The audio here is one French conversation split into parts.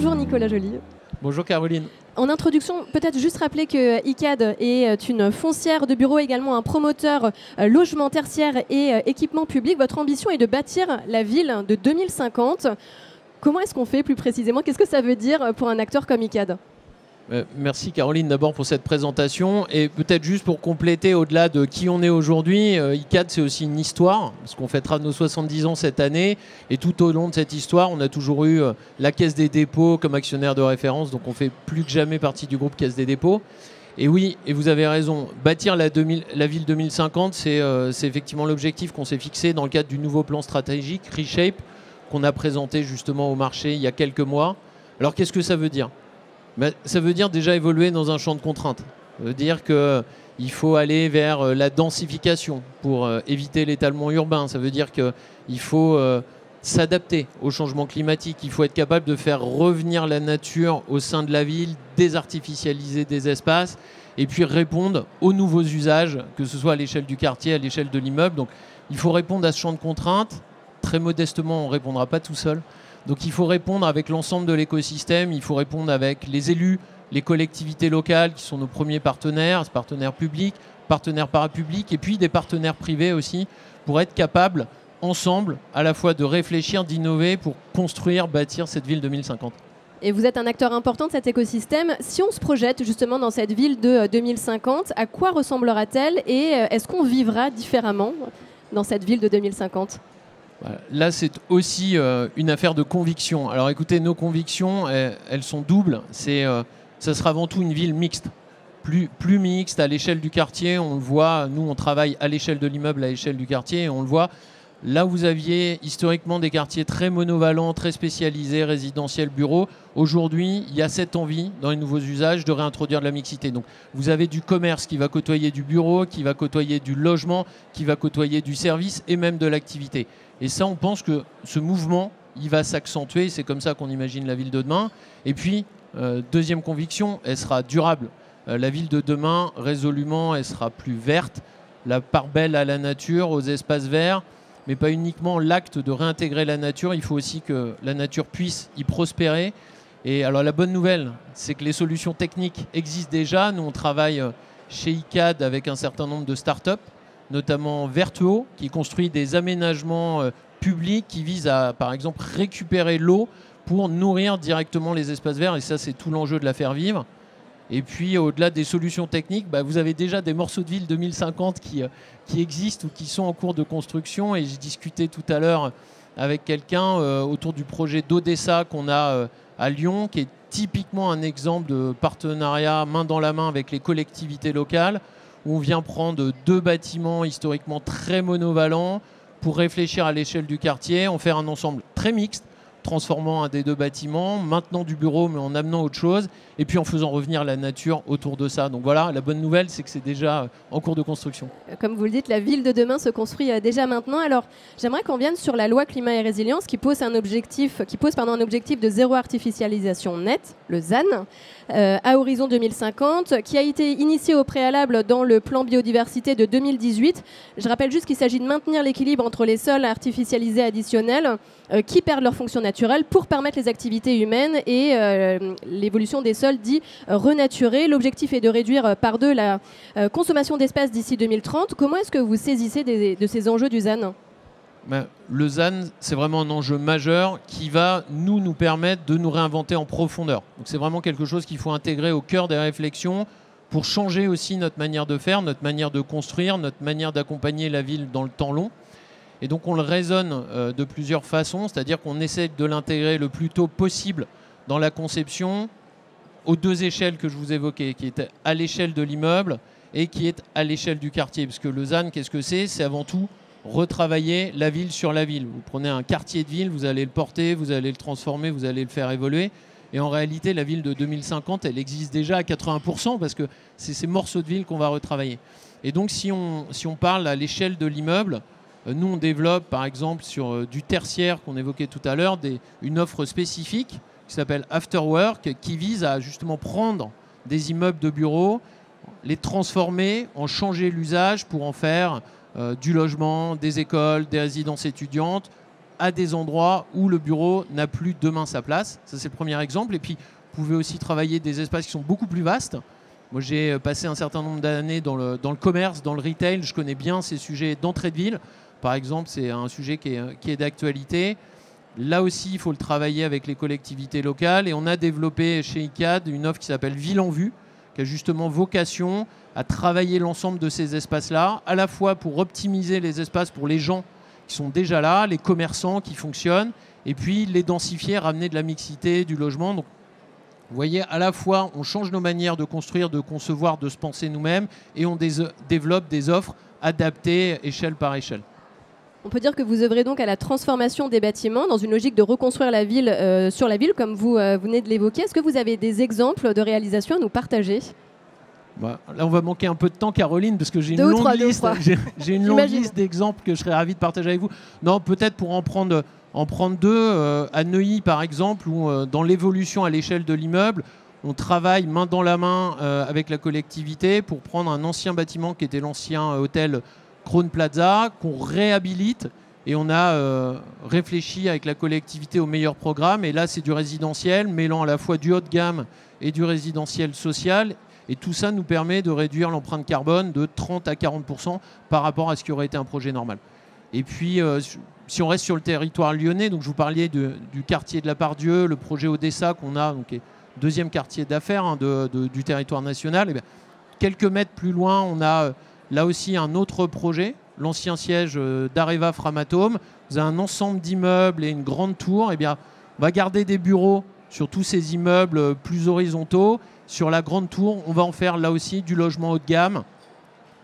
Bonjour Nicolas Joly. Bonjour Caroline. En introduction, peut-être juste rappeler que ICAD est une foncière de bureaux, également un promoteur logement tertiaire et équipement public. Votre ambition est de bâtir la ville de 2050. Comment est-ce qu'on fait plus précisément? Qu'est-ce que ça veut dire pour un acteur comme ICAD? Merci Caroline d'abord pour cette présentation et peut-être juste pour compléter au-delà de qui on est aujourd'hui, ICAD c'est aussi une histoire parce qu'on fêtera nos 70 ans cette année et tout au long de cette histoire on a toujours eu la Caisse des dépôts comme actionnaire de référence, donc on fait plus que jamais partie du groupe Caisse des dépôts. Et oui, et vous avez raison, bâtir la ville 2050 c'est effectivement l'objectif qu'on s'est fixé dans le cadre du nouveau plan stratégique Reshape qu'on a présenté justement au marché il y a quelques mois. Alors qu'est-ce que ça veut dire? Ça veut dire déjà évoluer dans un champ de contraintes. Ça veut dire qu'il faut aller vers la densification pour éviter l'étalement urbain. Ça veut dire qu'il faut s'adapter au changement climatique. Il faut être capable de faire revenir la nature au sein de la ville, désartificialiser des espaces et puis répondre aux nouveaux usages, que ce soit à l'échelle du quartier, à l'échelle de l'immeuble. Donc il faut répondre à ce champ de contraintes. Très modestement, on ne répondra pas tout seul. Donc il faut répondre avec l'ensemble de l'écosystème, il faut répondre avec les élus, les collectivités locales qui sont nos premiers partenaires publics, partenaires parapublics et puis des partenaires privés aussi pour être capables ensemble à la fois de réfléchir, d'innover pour construire, bâtir cette ville 2050. Et vous êtes un acteur important de cet écosystème. Si on se projette justement dans cette ville de 2050, à quoi ressemblera-t-elle et est-ce qu'on vivra différemment dans cette ville de 2050 ? Là, c'est aussi une affaire de conviction. Alors écoutez, nos convictions, elles sont doubles. Ça sera avant tout une ville mixte. Plus mixte à l'échelle du quartier. On le voit, nous, on travaille à l'échelle de l'immeuble, à l'échelle du quartier. Et on le voit, là où vous aviez historiquement des quartiers très monovalents, très spécialisés, résidentiels, bureaux, aujourd'hui, il y a cette envie, dans les nouveaux usages, de réintroduire de la mixité. Donc, vous avez du commerce qui va côtoyer du bureau, qui va côtoyer du logement, qui va côtoyer du service et même de l'activité. Et ça, on pense que ce mouvement, il va s'accentuer. C'est comme ça qu'on imagine la ville de demain. Et puis, deuxième conviction, elle sera durable. La ville de demain, résolument, elle sera plus verte. La part belle à la nature, aux espaces verts. Mais pas uniquement l'acte de réintégrer la nature. Il faut aussi que la nature puisse y prospérer. Et alors, la bonne nouvelle, c'est que les solutions techniques existent déjà. Nous, on travaille chez ICAD avec un certain nombre de startups, notamment Vertuo, qui construit des aménagements publics qui visent à, par exemple, récupérer l'eau pour nourrir directement les espaces verts. Et ça, c'est tout l'enjeu de la faire vivre. Et puis, au-delà des solutions techniques, vous avez déjà des morceaux de ville 2050 qui existent ou qui sont en cours de construction. Et j'ai discuté tout à l'heure avec quelqu'un autour du projet d'Odessa qu'on a à Lyon, qui est typiquement un exemple de partenariat main dans la main avec les collectivités locales, où on vient prendre 2 bâtiments historiquement très monovalents pour réfléchir à l'échelle du quartier, en faire un ensemble très mixte, transformant un des 2 bâtiments, maintenant du bureau mais en amenant autre chose, et puis en faisant revenir la nature autour de ça. Donc voilà, la bonne nouvelle, c'est que c'est déjà en cours de construction. Comme vous le dites, la ville de demain se construit déjà maintenant. Alors, j'aimerais qu'on vienne sur la loi climat et résilience qui pose un objectif de zéro artificialisation nette, le ZAN, à horizon 2050, qui a été initié au préalable dans le plan biodiversité de 2018. Je rappelle juste qu'il s'agit de maintenir l'équilibre entre les sols artificialisés additionnels qui perdent leur fonction naturelle pour permettre les activités humaines et l'évolution des sols dits renaturés. L'objectif est de réduire par 2 la consommation d'espace d'ici 2030. Comment est-ce que vous saisissez de ces enjeux du ZAN ? Le ZAN, c'est vraiment un enjeu majeur qui va nous permettre de nous réinventer en profondeur. Donc c'est vraiment quelque chose qu'il faut intégrer au cœur des réflexions pour changer aussi notre manière de faire, notre manière de construire, notre manière d'accompagner la ville dans le temps long. Et donc on le raisonne de plusieurs façons, c'est-à-dire qu'on essaie de l'intégrer le plus tôt possible dans la conception aux 2 échelles que je vous évoquais, qui est à l'échelle de l'immeuble et qui est à l'échelle du quartier. Parce que le ZAN, qu'est-ce que c'est ? C'est avant tout retravailler la ville sur la ville. Vous prenez un quartier de ville, vous allez le porter, vous allez le transformer, vous allez le faire évoluer. Et en réalité, la ville de 2050, elle existe déjà à 80% parce que c'est ces morceaux de ville qu'on va retravailler. Et donc, si on parle à l'échelle de l'immeuble, nous, on développe, par exemple, sur du tertiaire qu'on évoquait tout à l'heure, une offre spécifique qui s'appelle Afterwork, qui vise à justement prendre des immeubles de bureaux, les transformer, en changer l'usage pour en faire du logement, des écoles, des résidences étudiantes, à des endroits où le bureau n'a plus demain sa place. Ça, c'est le premier exemple. Et puis, vous pouvez aussi travailler des espaces qui sont beaucoup plus vastes. Moi, j'ai passé un certain nombre d'années dans le commerce, dans le retail. Je connais bien ces sujets d'entrée de ville. Par exemple, c'est un sujet qui est d'actualité. Là aussi, il faut le travailler avec les collectivités locales. Et on a développé chez ICAD une offre qui s'appelle Ville en Vue, qui a justement vocation à travailler l'ensemble de ces espaces-là, à la fois pour optimiser les espaces pour les gens qui sont déjà là, les commerçants qui fonctionnent, et puis les densifier, ramener de la mixité, du logement. Donc, vous voyez, à la fois, on change nos manières de construire, de concevoir, de se penser nous-mêmes, et on développe des offres adaptées échelle par échelle. On peut dire que vous œuvrez donc à la transformation des bâtiments dans une logique de reconstruire la ville sur la ville, comme vous venez de l'évoquer. Est-ce que vous avez des exemples de réalisation à nous partager ? Là, on va manquer un peu de temps, Caroline, parce que j'ai une longue liste. J'ai une longue liste d'exemples que je serais ravi de partager avec vous. Non, peut-être pour en prendre deux. À Neuilly, par exemple, où dans l'évolution à l'échelle de l'immeuble, on travaille main dans la main avec la collectivité pour prendre un ancien bâtiment qui était l'ancien hôtel Crone Plaza, qu'on réhabilite. Et on a réfléchi avec la collectivité au meilleur programme. Et là, c'est du résidentiel, mêlant à la fois du haut de gamme et du résidentiel social. Et tout ça nous permet de réduire l'empreinte carbone de 30 à 40% par rapport à ce qui aurait été un projet normal. Et puis, si on reste sur le territoire lyonnais, donc je vous parlais du quartier de la Pardieu, le projet Odessa qu'on a, donc, qui est le deuxième quartier d'affaires du territoire national. Et bien, quelques mètres plus loin, on a là aussi un autre projet, l'ancien siège d'Areva Framatome. Vous avez un ensemble d'immeubles et une grande tour. Et bien, on va garder des bureaux sur tous ces immeubles plus horizontaux. Sur la grande tour, on va en faire là aussi du logement haut de gamme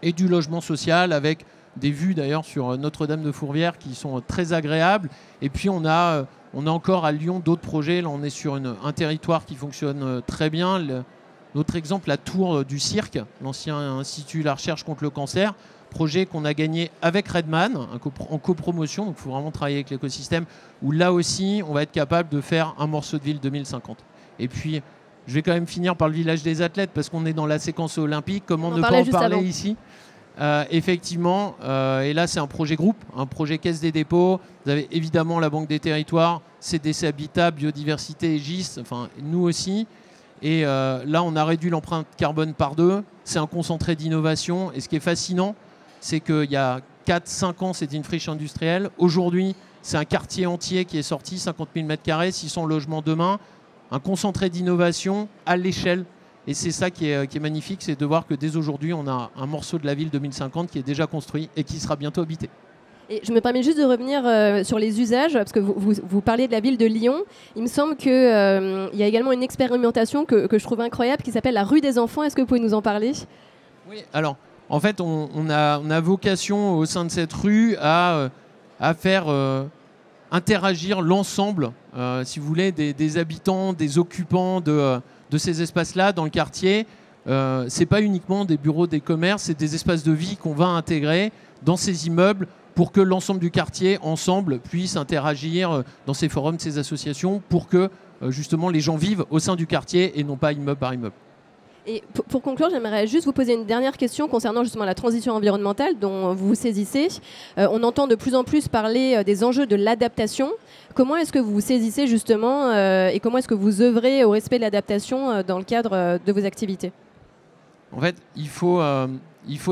et du logement social avec des vues d'ailleurs sur Notre-Dame de Fourvière qui sont très agréables. Et puis on a encore à Lyon d'autres projets. Là, on est sur un territoire qui fonctionne très bien. L'autre exemple, la tour du cirque, l'ancien institut de la recherche contre le cancer, projet qu'on a gagné avec Redman en copromotion. Donc il faut vraiment travailler avec l'écosystème où là aussi, on va être capable de faire un morceau de ville 2050. Et puis, je vais quand même finir par le village des athlètes parce qu'on est dans la séquence olympique. Comment ne pas en parler ici ? Effectivement, et là c'est un projet groupe, un projet Caisse des dépôts. Vous avez évidemment la Banque des territoires, CDC Habitat, Biodiversité et GIS, enfin nous aussi. Et là on a réduit l'empreinte carbone par 2. C'est un concentré d'innovation. Et ce qui est fascinant, c'est qu'il y a 4-5 ans c'était une friche industrielle. Aujourd'hui c'est un quartier entier qui est sorti, 50 000 m², 600 logements demain. Un concentré d'innovation à l'échelle. Et c'est ça qui est magnifique, c'est de voir que dès aujourd'hui, on a un morceau de la ville 2050 qui est déjà construit et qui sera bientôt habité. Et je me permets juste de revenir sur les usages, parce que vous parlez de la ville de Lyon. Il me semble qu'il y a également une expérimentation que je trouve incroyable qui s'appelle la rue des enfants. Est-ce que vous pouvez nous en parler ? Oui, alors en fait, on a vocation au sein de cette rue à faire interagir l'ensemble, si vous voulez, des habitants, des occupants de ces espaces-là dans le quartier. Ce n'est pas uniquement des bureaux, des commerces, c'est des espaces de vie qu'on va intégrer dans ces immeubles pour que l'ensemble du quartier, ensemble, puisse interagir dans ces forums, ces associations, pour que justement les gens vivent au sein du quartier et non pas immeuble par immeuble. Et pour conclure, j'aimerais juste vous poser une dernière question concernant justement la transition environnementale dont vous vous saisissez. On entend de plus en plus parler des enjeux de l'adaptation. Comment est-ce que vous vous saisissez justement et comment est-ce que vous œuvrez au respect de l'adaptation dans le cadre de vos activités ? En fait, il faut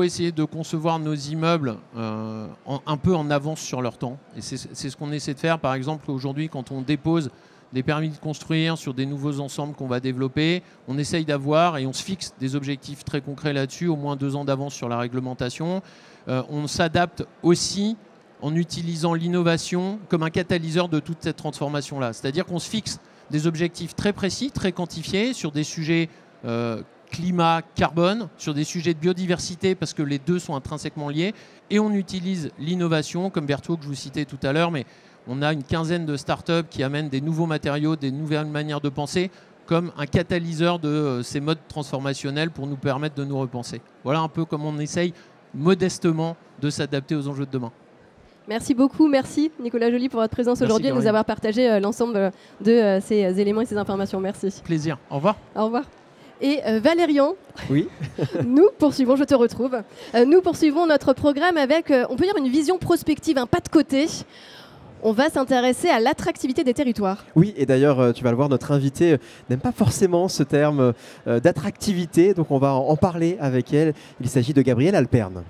essayer de concevoir nos immeubles un peu en avance sur leur temps. Et c'est ce qu'on essaie de faire. Par exemple, aujourd'hui, quand on dépose des permis de construire sur des nouveaux ensembles qu'on va développer, on essaye d'avoir et on se fixe des objectifs très concrets là-dessus, au moins 2 ans d'avance sur la réglementation. On s'adapte aussi en utilisant l'innovation comme un catalyseur de toute cette transformation-là. C'est-à-dire qu'on se fixe des objectifs très précis, très quantifiés sur des sujets climat, carbone, sur des sujets de biodiversité parce que les deux sont intrinsèquement liés, et on utilise l'innovation comme Berthaud que je vous citais tout à l'heure, mais on a une quinzaine de startups qui amènent des nouveaux matériaux, des nouvelles manières de penser comme un catalyseur de ces modes transformationnels pour nous permettre de nous repenser. Voilà un peu comme on essaye modestement de s'adapter aux enjeux de demain. Merci beaucoup, merci Nicolas Joly pour votre présence aujourd'hui et nous avoir partagé l'ensemble de ces éléments et ces informations. Merci. Plaisir. Au revoir. Au revoir. Et Valérian, oui. Nous poursuivons, je te retrouve, nous poursuivons notre programme avec, on peut dire, une vision prospective, un pas de côté. on va s'intéresser à l'attractivité des territoires. Oui, et d'ailleurs, tu vas le voir, notre invité n'aime pas forcément ce terme d'attractivité, donc on va en parler avec elle. Il s'agit de Gabrielle Alperne.